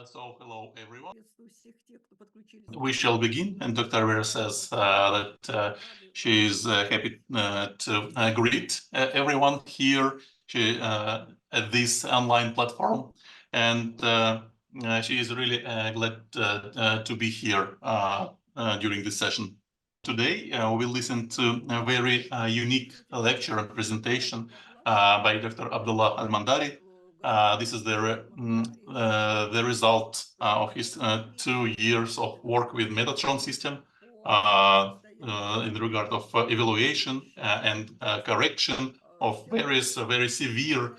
So hello everyone. We shall begin, and Dr. Vera says that she is happy to greet everyone here at this online platform, and she is really glad to be here during this session. Today we'll listen to a very unique lecture and presentation by Dr. Abdullah Al Mandhari. This is the result of his 2 years of work with Metatron system in regard of evaluation and correction of various very severe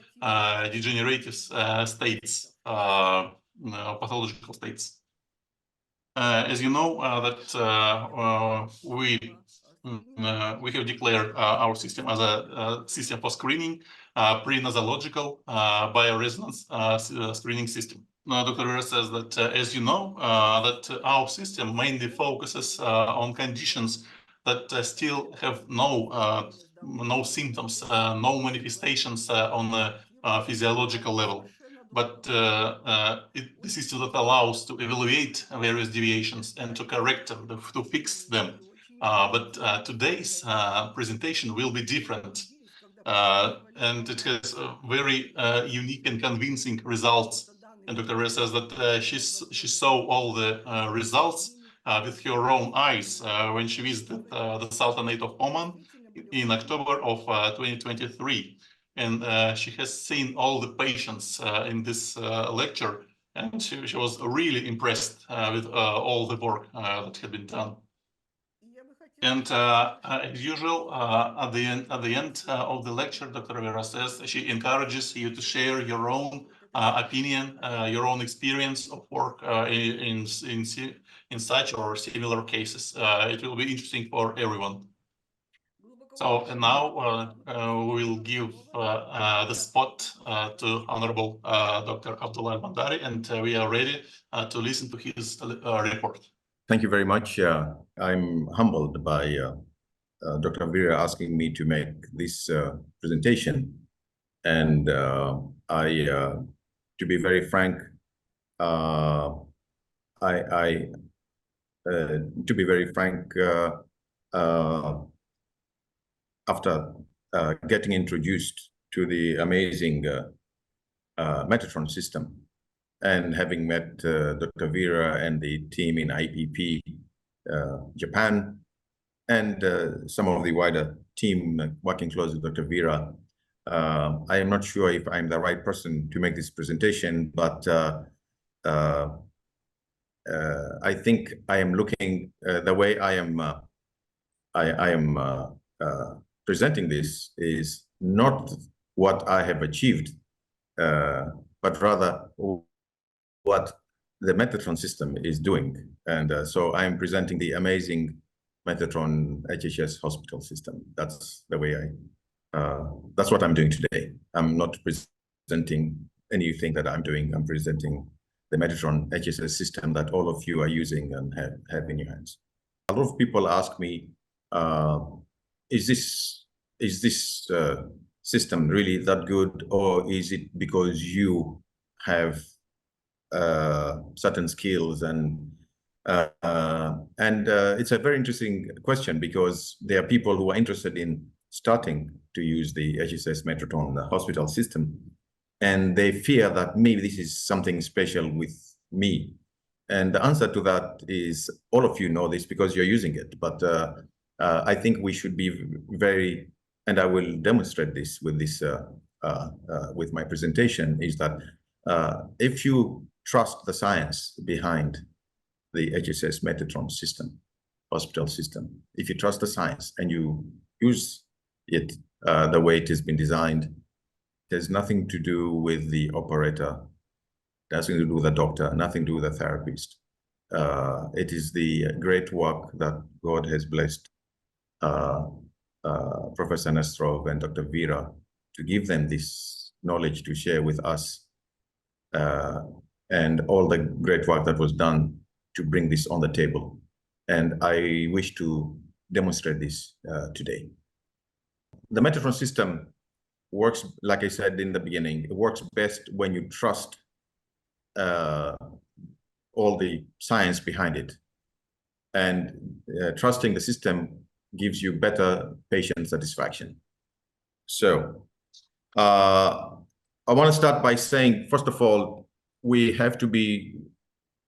degenerative states, pathological states. As you know, that we have declared our system as a system for screening, pre-nosological bioresonance screening system. Dr. Vera says that, as you know, that our system mainly focuses on conditions that still have no symptoms, no manifestations on a physiological level. But the system that allows to evaluate various deviations and to correct them, to fix them. But today's presentation will be different. And it has very unique and convincing results. And Dr. Vera says that she saw all the results with her own eyes when she visited the Sultanate of Oman in October of 2023. And she has seen all the patients in this lecture, and she was really impressed with all the work that had been done. And as usual, at the end of the lecture, Dr. Vera says she encourages you to share your own opinion, your own experience of work in such or similar cases. It will be interesting for everyone. So and now we will give the spot to Honorable Dr. Abdullah Al Mandhari, and we are ready to listen to his report. Thank you very much. I'm humbled by Dr. Vera asking me to make this presentation, and to be very frank, after getting introduced to the amazing Metatron system and having met Dr. Vera and the team in IPP Japan and some of the wider team working closely with Dr. Vera, I am not sure if I'm the right person to make this presentation, but I think I am looking the way I am presenting this is not what I have achieved, but rather what the Metatron system is doing. And so I am presenting the amazing Metatron HSS hospital system. That's the way that's what I'm doing today. I'm not presenting anything that I'm doing. I'm presenting the Metatron HSS system that all of you are using and have in your hands. A lot of people ask me, is this system really that good, or is it because you have certain skills? And it's a very interesting question, because there are people who are interested in starting to use the HSS Metaron, the hospital system, and they fear that maybe this is something special with me. And the answer to that is, all of you know this because you're using it, but I think we should be very, and I will demonstrate this with with my presentation, is that if you trust the science behind the HSS Metatron system, hospital system, if you trust the science and you use it the way it has been designed, there's nothing to do with the operator, nothing to do with the doctor, nothing to do with the therapist. It is the great work that God has blessed Professor Nestrov and Dr. Vera to give them this knowledge to share with us, and all the great work that was done to bring this on the table. And I wish to demonstrate this today. The Metatron system works, like I said in the beginning, it works best when you trust all the science behind it. And trusting the system gives you better patient satisfaction. So I want to start by saying, first of all, we have to be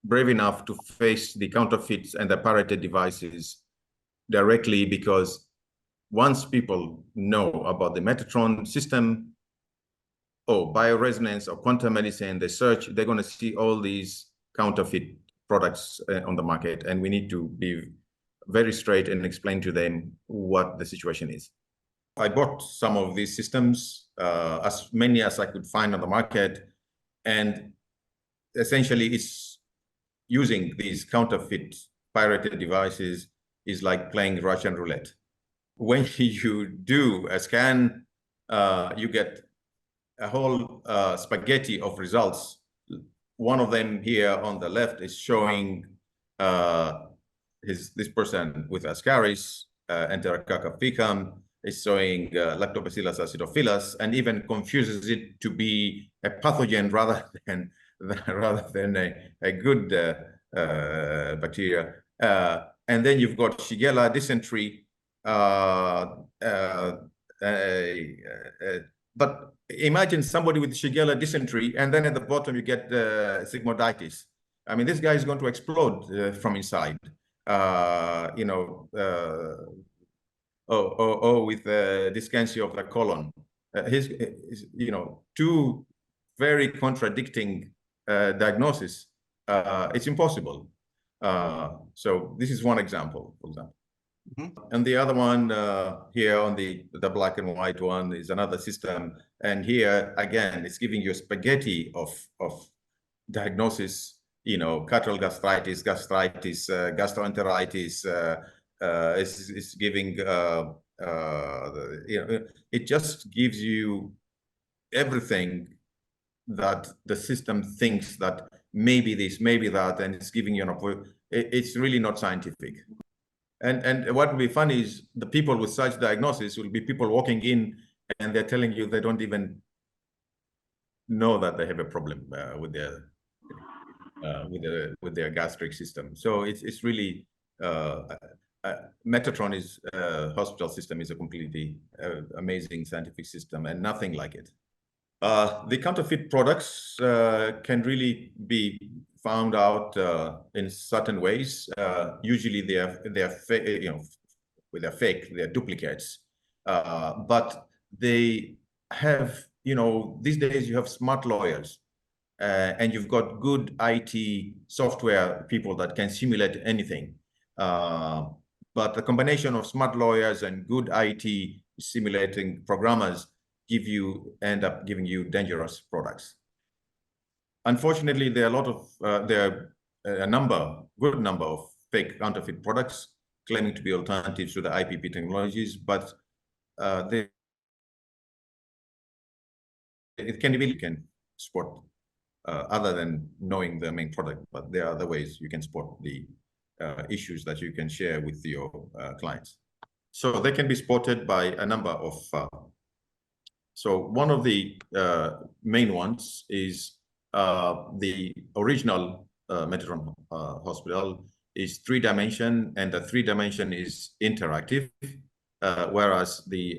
brave enough to face the counterfeits and the pirated devices directly, because once people know about the Metatron system or bioresonance or quantum medicine, they search, they're going to see all these counterfeit products on the market, and we need to be very straight and explain to them what the situation is. I bought some of these systems, as many as I could find on the market, and essentially it's using these counterfeit pirated devices is like playing Russian roulette. When you do a scan, you get a whole spaghetti of results. One of them here on the left is showing this person with Ascaris, Enterococcus fecum, is showing Lactobacillus acidophilus, and even confuses it to be a pathogen rather than a good bacteria. And then you've got Shigella dysentery. But imagine somebody with Shigella dysentery, and then at the bottom you get sigmoiditis. I mean, this guy is going to explode from inside. With dyschansia of the colon. Two very contradicting diagnoses. It's impossible. So this is one example, for example. Mm-hmm. And the other one here on the black and white one is another system. And here, again, it's giving you a spaghetti of diagnosis, cataract gastritis, gastroenteritis, it's giving, it just gives you everything that the system thinks that maybe this, maybe that, and it's giving you it's really not scientific. And what will be funny is the people with such diagnosis will be people walking in and they're telling you they don't even know that they have a problem with their gastric system. So it's really Metatron is hospital system is a completely amazing scientific system and nothing like it. The counterfeit products can really be found out in certain ways. Usually they're fake, they're duplicates. But they have, these days you have smart lawyers and you've got good IT software people that can simulate anything. But the combination of smart lawyers and good IT simulating programmers end up giving you dangerous products. Unfortunately, there are a good number of fake counterfeit products claiming to be alternatives to the IPP technologies, but it can be spot other than knowing the main product, but there are other ways you can spot the issues that you can share with your clients. So they can be spotted by a number of. So one of the main ones is the original Metatron hospital is 3-dimension, and the 3-dimension is interactive, whereas the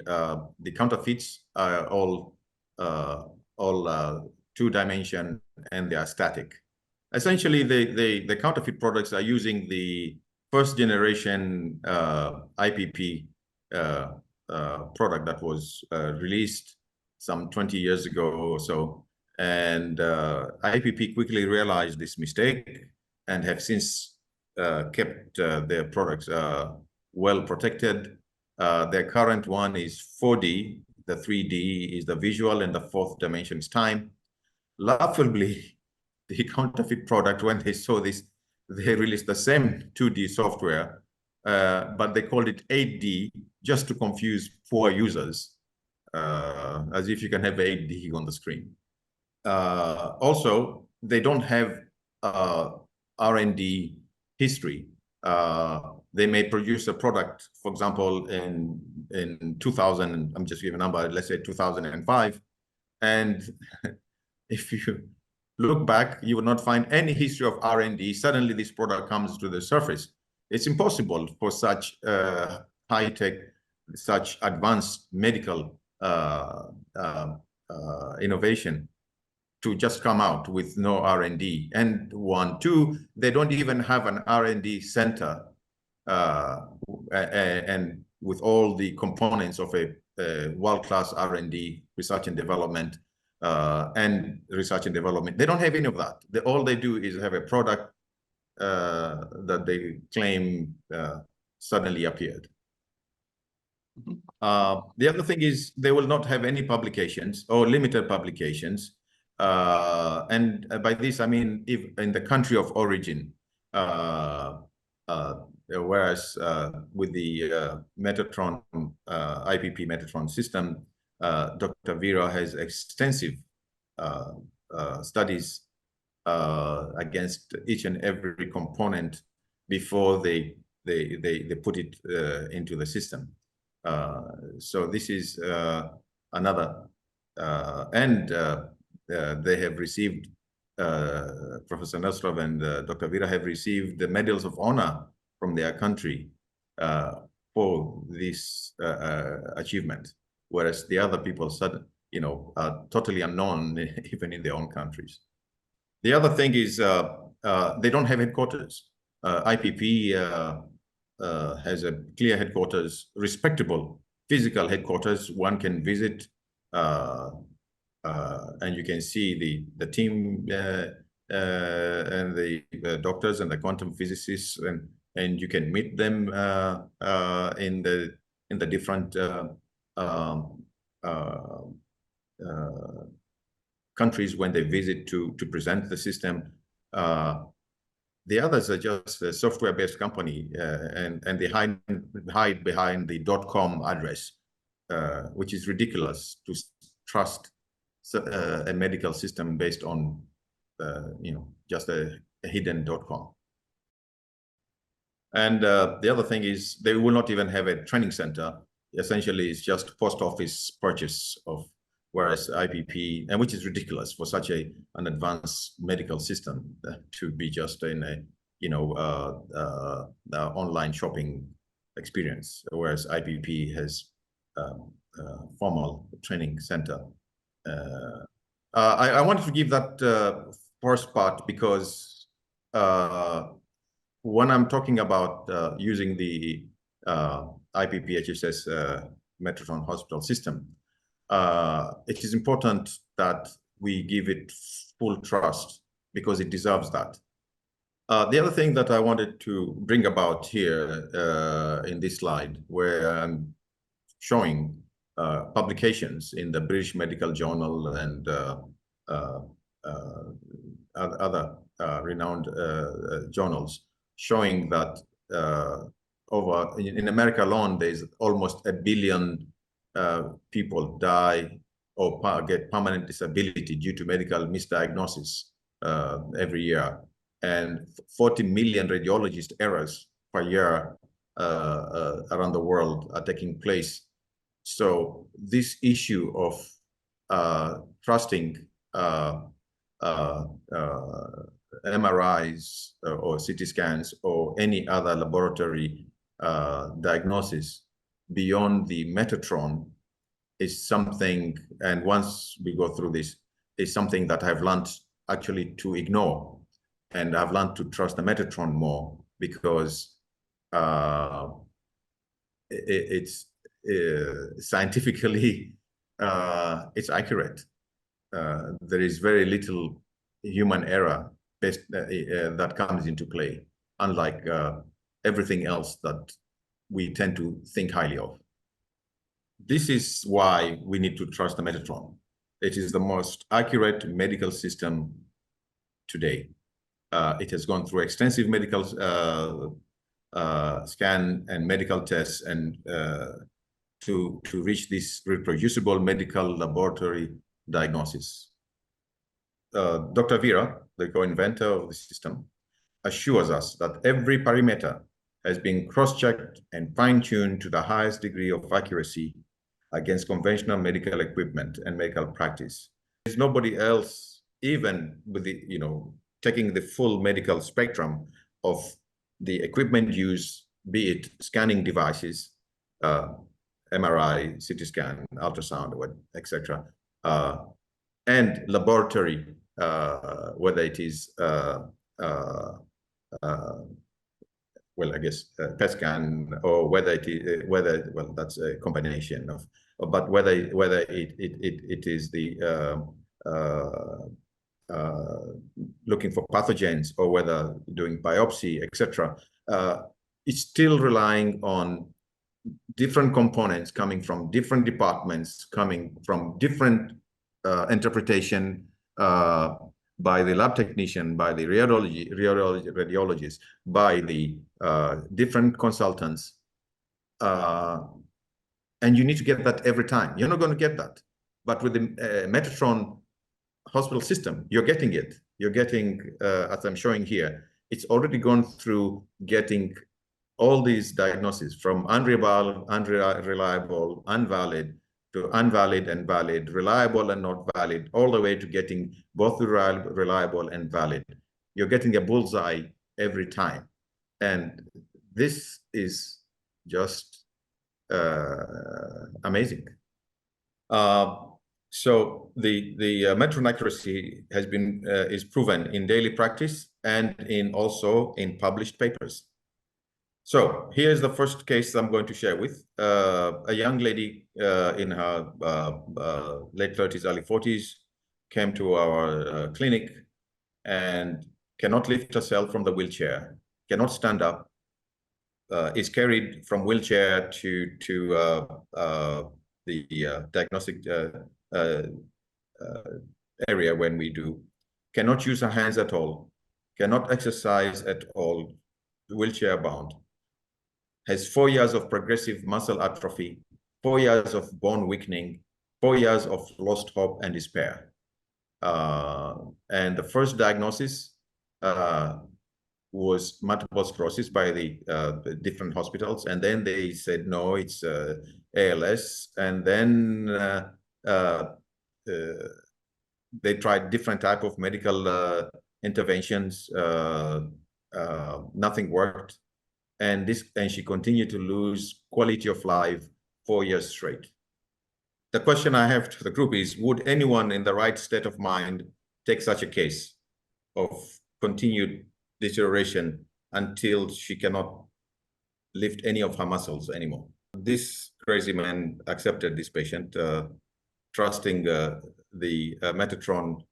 counterfeits are all 2-dimension and they are static. Essentially, the counterfeit products are using the first generation IPP product that was released some 20 years ago or so. And IPP quickly realized this mistake and have since kept their products well protected. Their current one is 4D, the 3D is the visual, and the 4th dimension is time. Laughably, the counterfeit product, when they saw this, they released the same 2D software, but they called it 8D just to confuse poor users, as if you can have 8D on the screen. Also, they don't have R&D history. They may produce a product, for example, in 2000, I'm just giving a number, let's say 2005, and if you look back, you will not find any history of R&D. Suddenly this product comes to the surface. It's impossible for such high-tech, such advanced medical innovation to just come out with no R&D. And one, two, they don't even have an R&D center and with all the components of a world-class R&D, research and development, They don't have any of that. All they do is have a product that they claim suddenly appeared. The other thing is they will not have any publications or limited publications. And by this, I mean, if in the country of origin, whereas with the Metatron, IPP Metatron system, Dr. Vera has extensive studies against each and every component before they put it into the system. So this is another, and they have received, Professor Nasrov and Dr. Vera have received the medals of honor from their country for this achievement, whereas the other people are totally unknown even in their own countries. The other thing is they don't have headquarters. IPP has a clear headquarters, respectable physical headquarters. One can visit and you can see the team and the doctors and the quantum physicists, and you can meet them in the different countries when they visit to present the system. The others are just a software-based company, and they hide behind the .com address, which is ridiculous to trust a medical system based on just a hidden .com. And the other thing is they will not even have a training center. Essentially, it's just post office purchase of, whereas IPP, and which is ridiculous for such an advanced medical system to be just in a online shopping experience, whereas IPP has formal training center. I wanted to give that first part because when I'm talking about using the IPP HSS Metatron hospital system, it is important that we give it full trust because it deserves that. The other thing that I wanted to bring about here in this slide, where I'm showing publications in the British Medical Journal and other renowned journals, showing that in America alone, there's almost 1 billion people die or get permanent disability due to medical misdiagnosis every year, and 40 million radiologist errors per year around the world are taking place. So this issue of trusting MRIs or CT scans or any other laboratory diagnosis beyond the Metatron is something, and once we go through this, is something that I've learned actually to ignore, and I've learned to trust the Metatron more because it's scientifically it's accurate. There is very little human error that comes into play, unlike everything else that we tend to think highly of. This is why we need to trust the Metatron. It is the most accurate medical system today. It has gone through extensive medical scan and medical tests and to reach this reproducible medical laboratory diagnosis. Dr. Vera, the co-inventor of the system, assures us that every parameter has been cross-checked and fine-tuned to the highest degree of accuracy against conventional medical equipment and medical practice. There's nobody else even with the, taking the full medical spectrum of the equipment used, be it scanning devices, MRI, CT scan, ultrasound, etc., and laboratory, whether it is I guess PET scan, or whether it is well, that's a combination of, but whether it is the looking for pathogens, or whether doing biopsy, etc. It's still relying on different components coming from different departments, coming from different interpretation by the lab technician, by the radiologist, by the different consultants. And you need to get that every time. You're not going to get that. But with the Metatron hospital system, you're getting it. You're getting, as I'm showing here, it's already gone through getting all these diagnoses from unreliable, invalid, to invalid and valid, reliable and not valid, all the way to getting both reliable and valid. You're getting a bullseye every time. And this is just amazing. So the Metatron accuracy has been is proven in daily practice and also in published papers. So here's the first case I'm going to share with a young lady in her late 30s, early 40s, came to our clinic and cannot lift herself from the wheelchair, cannot stand up, is carried from wheelchair to the diagnostic area when we do, cannot use her hands at all, cannot exercise at all, wheelchair bound, has 4 years of progressive muscle atrophy, 4 years of bone weakening, 4 years of lost hope and despair. And the first diagnosis was multiple sclerosis by the different hospitals. And then they said, no, it's ALS. And then they tried different type of medical interventions. Nothing worked. And she continued to lose quality of life 4 years straight. The question I have to the group is, would anyone in the right state of mind take such a case of continued deterioration until she cannot lift any of her muscles anymore? This crazy man accepted this patient, trusting the Metatron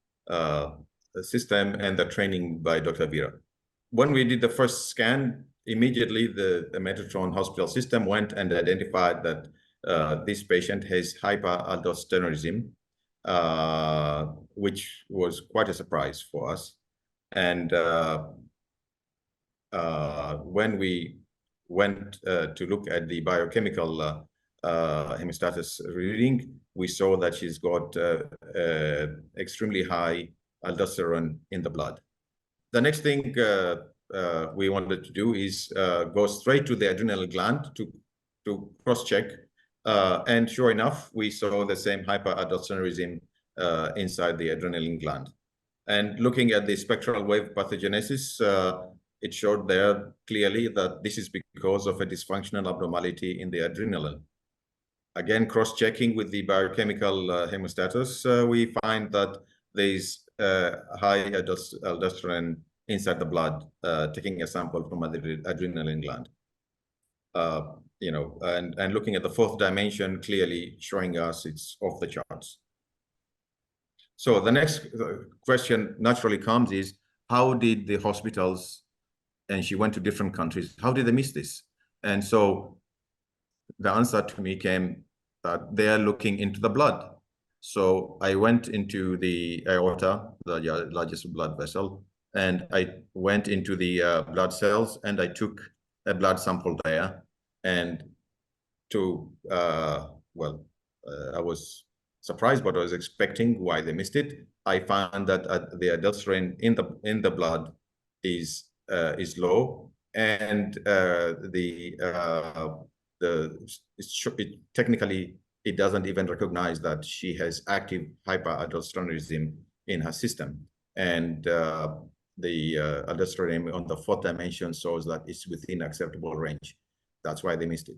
system and the training by Dr. Vera. When we did the first scan, immediately the Metatron hospital system went and identified that this patient has hyperaldosteronism, which was quite a surprise for us. And when we went to look at the biochemical hemostatus reading, we saw that she's got extremely high aldosterone in the blood. The next thing we wanted to do is go straight to the adrenal gland to cross-check. And sure enough, we saw the same hyperaldosteronism inside the adrenaline gland. And looking at the spectral wave pathogenesis, it showed there clearly that this is because of a dysfunctional abnormality in the adrenaline. Again, cross-checking with the biochemical hemostatus, we find that there is high aldosterone inside the blood, taking a sample from the adrenaline gland. And looking at the fourth dimension, clearly showing us it's off the charts. So the next question naturally comes is, how did the hospitals, and she went to different countries, how did they miss this? And so the answer to me came that they are looking into the blood. So I went into the aorta, the largest blood vessel, and I went into the blood cells, and I took a blood sample there. And I was surprised, but I was expecting why they missed it. I found that the aldosterone in the blood is low, and technically it doesn't even recognize that she has active hyperaldosteronism in her system. And the aldosterone on the 4th dimension shows that it's within acceptable range. That's why they missed it.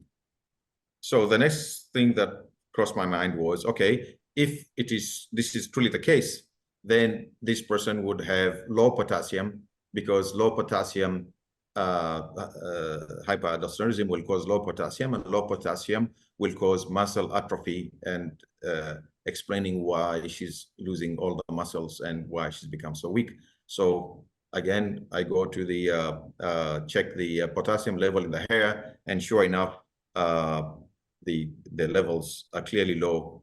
So the next thing that crossed my mind was, okay, if this is truly the case, then this person would have low potassium, because low potassium hyperaldosteronism will cause low potassium, and low potassium will cause muscle atrophy, and explaining why she's losing all the muscles and why she's become so weak. So again, I go to the check the potassium level in the hair, and sure enough, the levels are clearly low.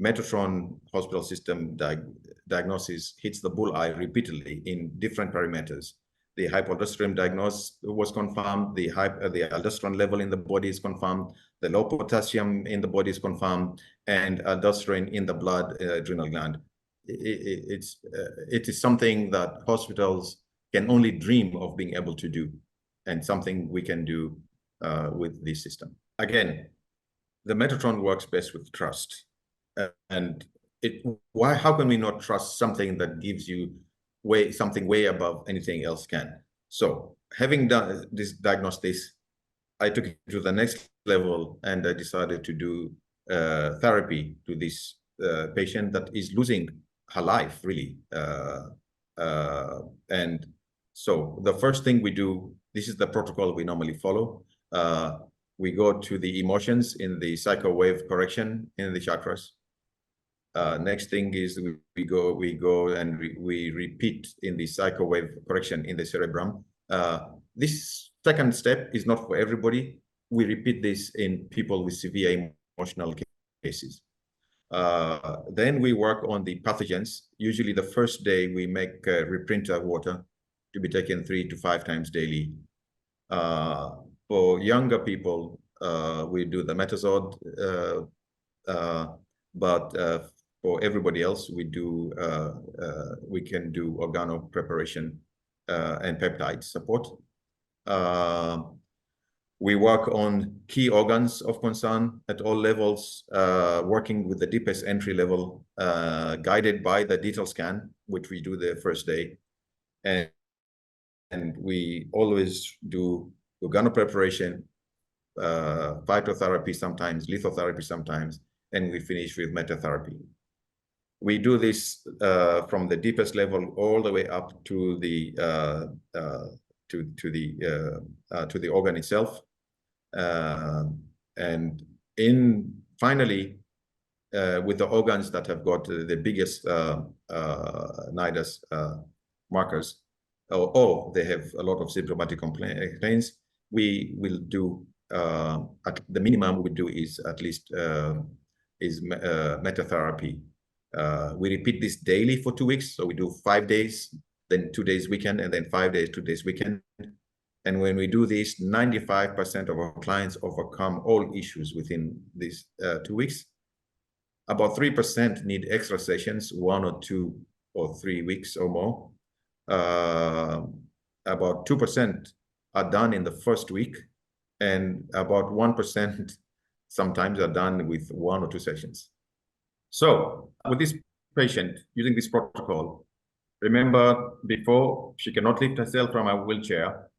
Metatron hospital system diagnosis hits the bullseye repeatedly in different parameters. The hypoaldosteronism diagnosis was confirmed, the aldosterone level in the body is confirmed, the low potassium in the body is confirmed, and aldosterone in the blood, adrenal gland. It is something that hospitals can only dream of being able to do, and something we can do with this system. Again, the Metatron works best with trust. And how can we not trust something that gives you something way above anything else can? So having done this diagnosis, I took it to the next level, and I decided to do therapy to this patient that is losing her life, really. And so the first thing we do, this is the protocol we normally follow. We go to the emotions in the psycho-wave correction in the chakras. Next thing is we go and we repeat in the psycho-wave correction in the cerebrum. This second step is not for everybody. We repeat this in people with severe emotional cases. Then we work on the pathogens. Usually the first day we make reprinter water to be taken 3 to 5 times daily. For younger people, we do the Metazode, but for everybody else, we can do organo preparation and peptide support. We work on key organs of concern at all levels, working with the deepest entry level, guided by the detail scan, which we do the first day. And we always do organo preparation, phytotherapy sometimes, lithotherapy sometimes, and we finish with metatherapy. We do this from the deepest level all the way up to the organ itself, and finally with the organs that have got the biggest nidus markers, or they have a lot of symptomatic complaints, we will do at the minimum we do is at least metatherapy. We repeat this daily for 2 weeks. So we do 5 days, then 2 days weekend, and then 5 days, 2 days weekend. And when we do this, 95% of our clients overcome all issues within these 2 weeks. About 3% need extra sessions, 1 or 2 or 3 weeks or more. About 2% are done in the first week, and about 1% sometimes are done with 1 or 2 sessions. So with this patient, using this protocol, remember before, she cannot lift herself from a wheelchair.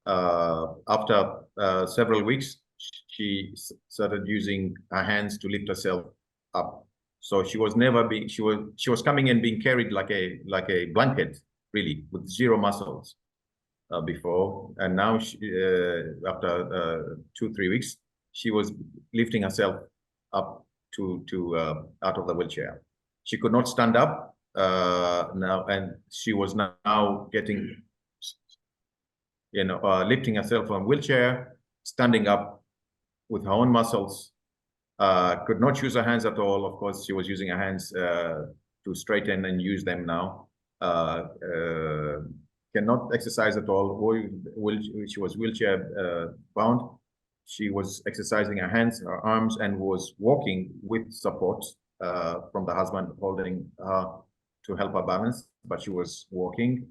After several weeks, she started using her hands to lift herself up. So she was never being, she was coming and being carried like a blanket, really, with 0 muscles before. And now she, after 2-3 weeks, she was lifting herself up out of the wheelchair. She could not stand up now, and she was now getting, lifting herself from a wheelchair, standing up with her own muscles. Could not use her hands at all. Of course, she was using her hands to straighten and use them now. Cannot exercise at all. She was wheelchair bound. She was exercising her hands, her arms, and was walking with support from the husband holding her to help her balance, but she was walking.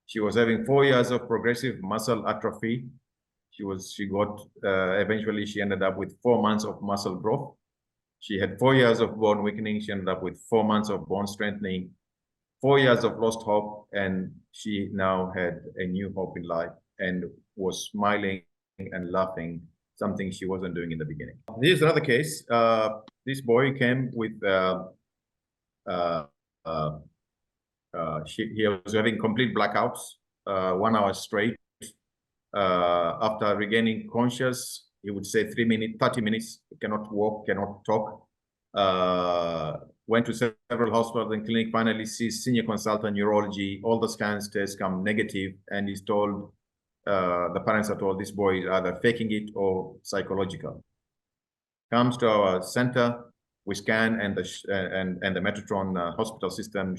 She was having 4 years of progressive muscle atrophy. Eventually she ended up with 4 months of muscle growth. She had 4 years of bone weakening. She ended up with 4 months of bone strengthening. 4 years of lost hope, and she now had a new hope in life and was smiling and laughing, something she wasn't doing in the beginning. Here's another case. This boy came with he was having complete blackouts, 1 hour straight. After regaining conscious, he would say 3 minutes, 30 minutes, cannot walk, cannot talk. Went to several hospitals and clinic, finally sees senior consultant neurology. All the scans tests come negative, and he's told, the parents are told this boy is either faking it or psychological. Comes to our center, we scan, and the Metatron hospital system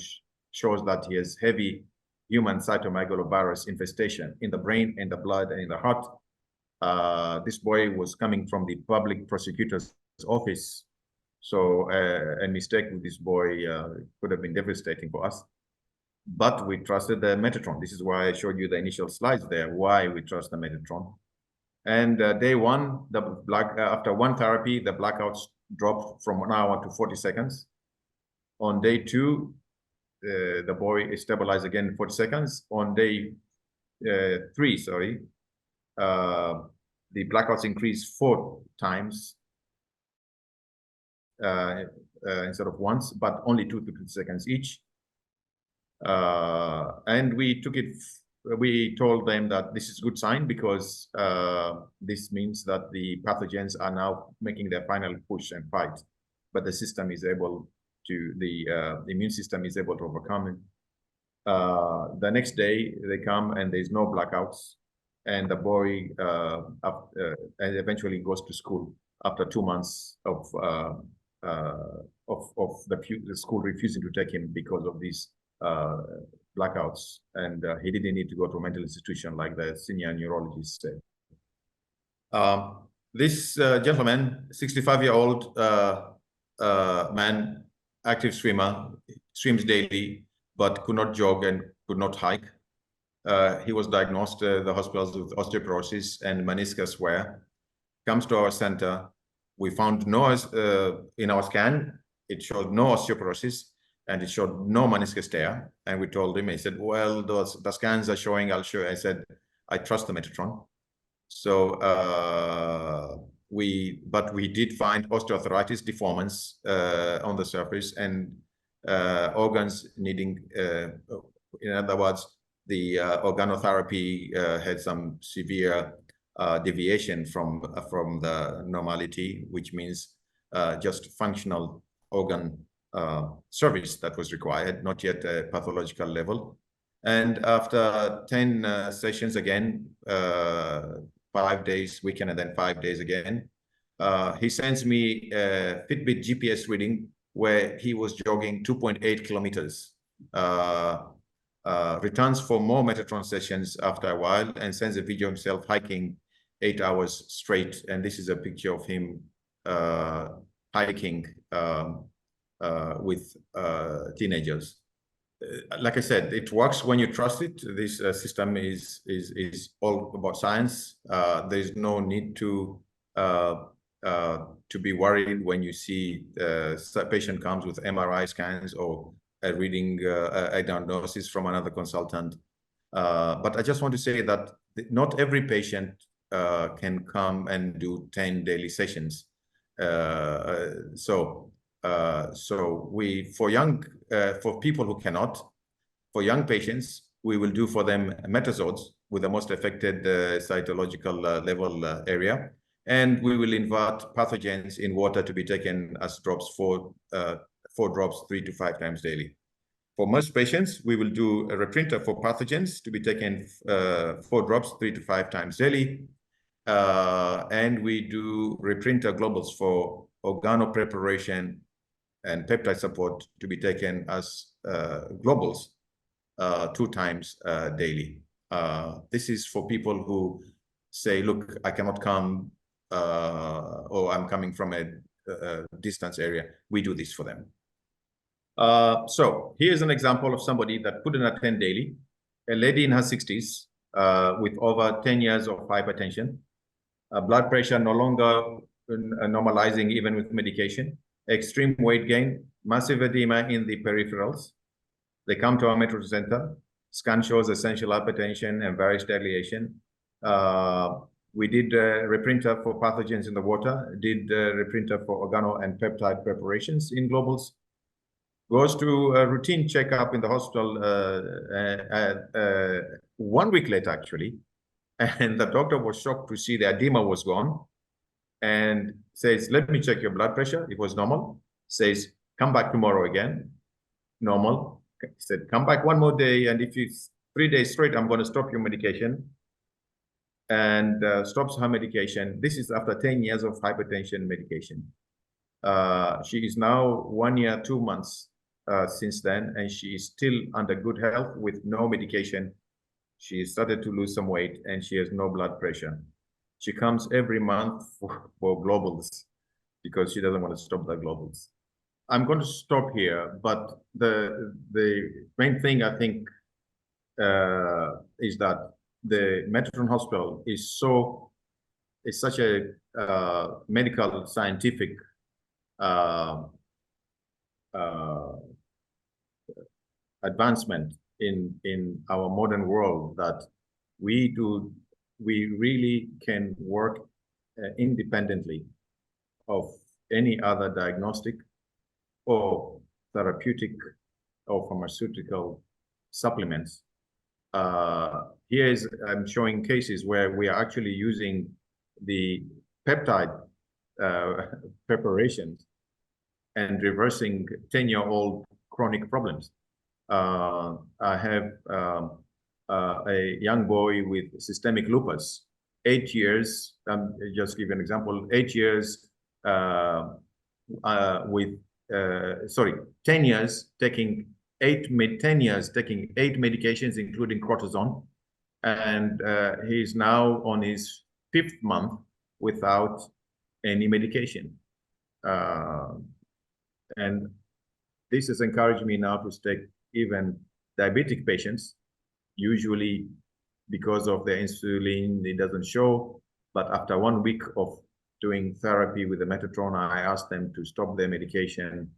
shows that he has heavy human cytomegalovirus infestation in the brain, in the blood, and in the heart. This boy was coming from the public prosecutor's office. So a mistake with this boy could have been devastating for us. But we trusted the Metatron. This is why I showed you the initial slides there, why we trust the Metatron. And day one, after one therapy, the blackouts dropped from 1 hour to 40 seconds. On day two, the boy is stabilized again in 40 seconds. On day three, the blackouts increased 4 times instead of once, but only 2 to 3 seconds each. And we told them that this is a good sign, because this means that the pathogens are now making their final push and fight, but the system is able to, the immune system is able to overcome it. The next day they come and there's no blackouts, and the boy eventually goes to school after 2 months of the school refusing to take him because of these blackouts, and he didn't need to go to a mental institution like the senior neurologist said. This gentleman, 65-year-old man, active swimmer, swims daily, but could not jog and could not hike. He was diagnosed at the hospitals with osteoporosis and meniscus wear. Comes to our center. We found no, in our scan, it showed no osteoporosis, and it showed no meniscus tear. And we told him, he said, well, the scans are showing, I'll show you. I said, I trust the Metatron. So, but we did find osteoarthritis deformance on the surface, and organs needing, in other words, the organotherapy had some severe deviation from the normality, which means just functional organ service that was required, not yet a pathological level. And after 10 sessions again, 5 days, weekend, and then 5 days again, he sends me a Fitbit GPS reading where he was jogging 2.8 kilometers. Returns for more Metatron sessions after a while and sends a video of himself hiking 8 hours straight. And this is a picture of him hiking with teenagers. Like I said, it works when you trust it. This system is all about science. There's no need to be worried when you see a patient comes with MRI scans or a reading, a diagnosis from another consultant. But I just want to say that not every patient can come and do 10 daily sessions. So for people who cannot, for young patients, we will do for them metazodes with the most affected cytological level area. And we will invert pathogens in water to be taken as drops, 4 drops 3 to 5 times daily. For most patients, we will do a reprinter for pathogens to be taken 4 drops 3 to 5 times daily. And we do reprinter globals for organo preparation and peptide support to be taken as globals 2 times daily. This is for people who say, look, I cannot come, or I'm coming from a distance area. We do this for them. So here's an example of somebody that couldn't attend daily, a lady in her 60s with over 10 years of hypertension, blood pressure no longer normalizing even with medication, extreme weight gain, massive edema in the peripherals, They come to our Metro Center. Scan shows essential hypertension and various dilation. We did reprinter for pathogens in the water, did reprinter for organo and peptide preparations in globals. Goes to a routine checkup in the hospital 1 week later, actually. And the doctor was shocked to see the edema was gone and says, let me check your blood pressure. It was normal. Says, come back tomorrow again. Normal. He said, come back one more day. And if it's 3 days straight, I'm going to stop your medication. And stops her medication. This is after 10 years of hypertension medication. She is now 1 year, 2 months since then, and she is still under good health with no medication. She started to lose some weight and she has no blood pressure. She comes every month for globals because she doesn't want to stop the globals. I'm going to stop here, but the main thing I think is that the Metatron Hospital is such a medical scientific advancement in our modern world that we really can work independently of any other diagnostic or therapeutic or pharmaceutical supplements. I'm showing cases where we are actually using the peptide preparations and reversing 10-year-old chronic problems. I have a young boy with systemic lupus, 8 years, just give you an example, 8 years 10 years taking 10 years taking 8 medications, including cortisone. And he's now on his 5th month without any medication. And this has encouraged me now to take even diabetic patients, usually because of their insulin, it doesn't show. But after 1 week of doing therapy with the Metatron, I asked them to stop their medication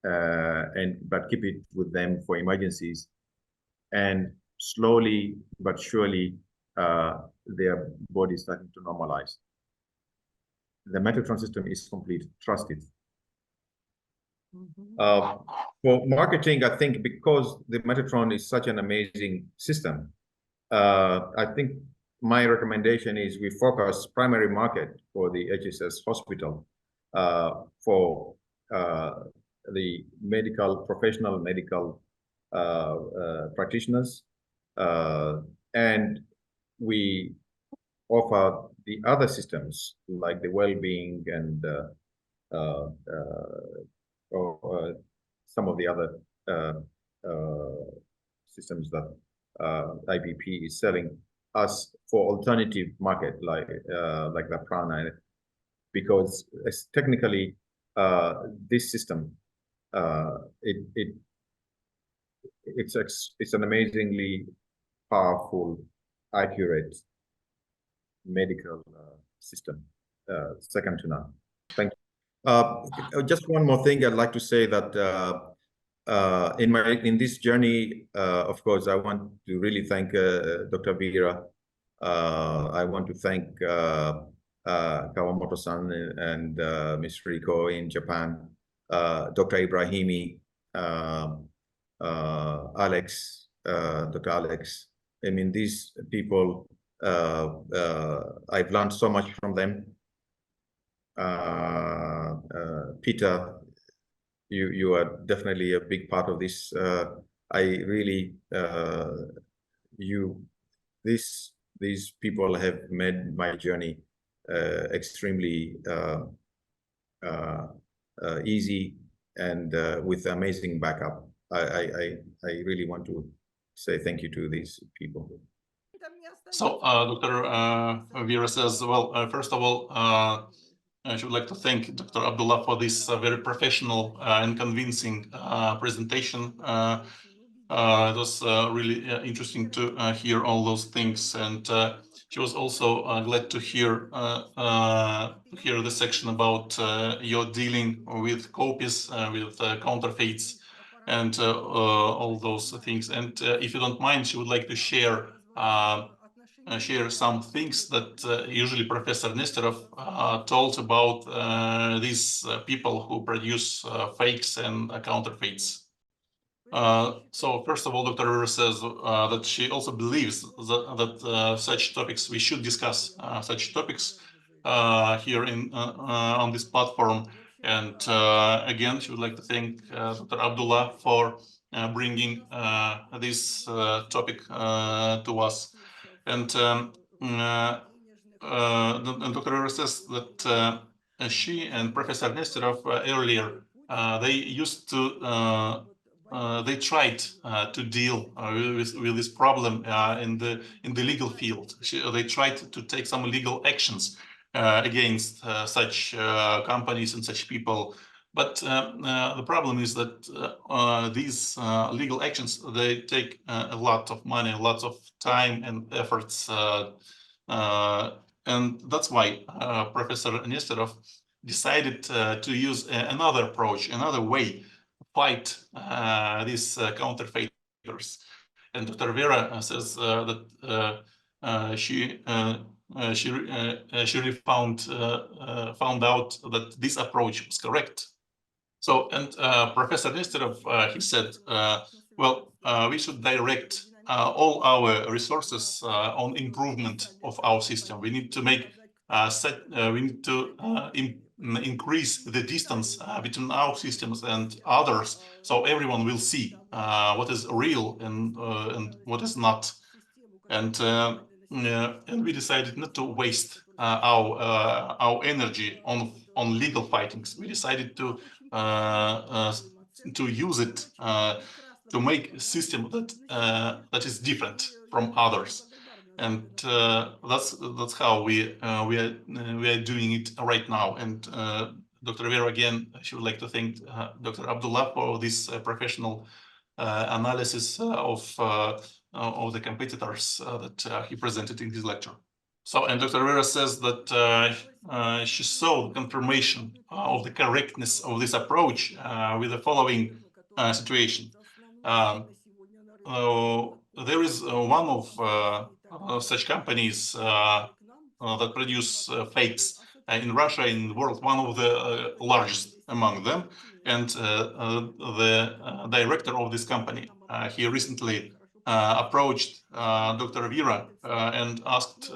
but keep it with them for emergencies. And slowly but surely, their body is starting to normalize. The Metatron system is complete. Trust it. For marketing, I think because the Metatron is such an amazing system, I think my recommendation is we focus primary market for the HSS hospital for the professional medical practitioners, and we offer the other systems like the well-being and some of the other systems that IPP is selling us for alternative market like the Prana, because technically this system it's an amazingly powerful, accurate medical system, second to none. Thank you. Just one more thing I'd like to say that in this journey, of course, I want to really thank Dr. Vera. I want to thank Kawamoto-san and Ms. Riko in Japan, Dr. Ibrahimi, Alex, Dr. Alex. I mean, these people, I've learned so much from them. Peter, you are definitely a big part of this. I really, these people have made my journey extremely easy and with amazing backup. I really want to say thank you to these people. So Dr. Vera says, well, first of all, I should like to thank Dr. Abdullah for this very professional and convincing presentation. It was really interesting to hear all those things, and she was also glad to hear the section about your dealing with copies, with counterfeits, and all those things. And if you don't mind, she would like to share some things that usually Professor Nesterov told about these people who produce fakes and counterfeits. So first of all, Dr. Rivera says that she also believes that such topics, we should discuss such topics here on this platform. And again, she would like to thank Dr. Abdullah for bringing this topic to us. And Dr. Rivera says that she and Professor Nesterov earlier, they used to they tried to deal with this problem in the legal field. They tried to take some legal actions against such companies and such people. But the problem is that these legal actions, they take a lot of money, lots of time and efforts. And that's why Professor Nesterov decided to use another approach, another way fight these counterfeiters. And Dr. Vera says that she really found out that this approach was correct. So, and Professor Nesterov, he said, well, we should direct all our resources on improvement of our system. We need to make we need to increase the distance between our systems and others, so everyone will see what is real and what is not. And we decided not to waste our energy on legal fightings. We decided to use it to make a system that is different from others. And that's how we are doing it right now. And Dr. Vera, again, she would like to thank Dr. Abdullah for this professional analysis of the competitors that he presented in his lecture. So, and Dr. Vera says that she saw confirmation of the correctness of this approach with the following situation. There is one of such companies that produce fakes in Russia, in the world, one of the largest among them. And the director of this company, he recently approached Dr. Vera and asked,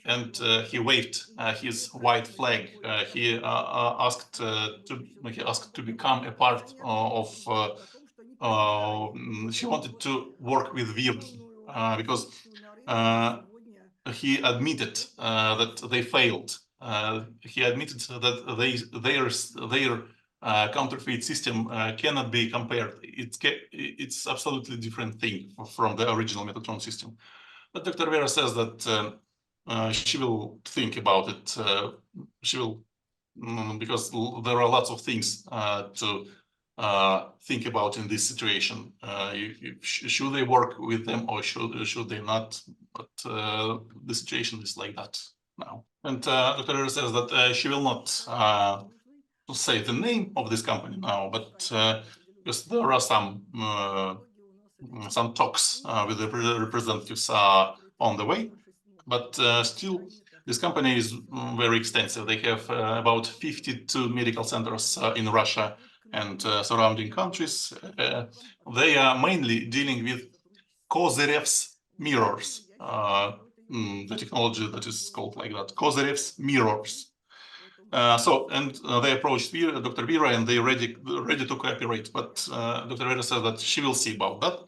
and he waved his white flag. He asked to become a part of. She wanted to work with Vera because he admitted that they failed. He admitted that their counterfeit system cannot be compared. It's absolutely different thing from the original Metatron system. But Dr. Vera says that she will think about it. She will, because there are lots of things to think about in this situation. Should they work with them or should they not? But the situation is like that now. And Dr. Vera says that she will not say the name of this company now, but because there are some talks with the representatives on the way, but still this company is very extensive. They have about 52 medical centers in Russia and surrounding countries. They are mainly dealing with Kozyrev's mirrors, the technology that is called like that, Kozyrev's mirrors. They approached Dr. Vera and they're ready to cooperate, but Dr. Vera said that she will see about that.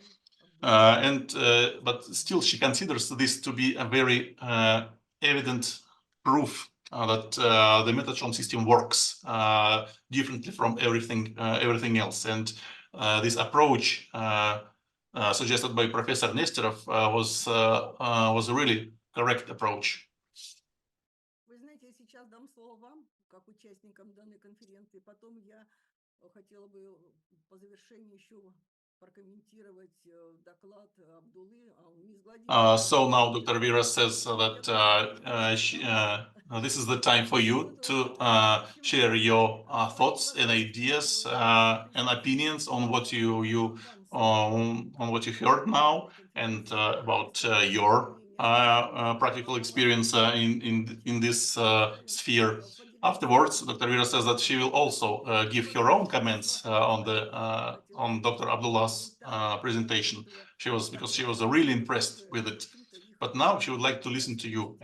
But still she considers this to be a very evident proof that the Metatron system works differently from everything else. And this approach suggested by Professor Nesterov was a really correct approach. Вы знаете, я сейчас дам слово вам, как участникам данной конференции. Потом я хотела бы по завершении еще прокомментировать доклад Абдуллы. So now Dr. Vera says that this is the time for you to share your thoughts and ideas and opinions on what you heard now, and about your practical experience in this sphere. Afterwards, Dr. Vera says that she will also give her own comments on Dr. Abdullah's presentation. Because she was really impressed with it. But now she would like to listen to you.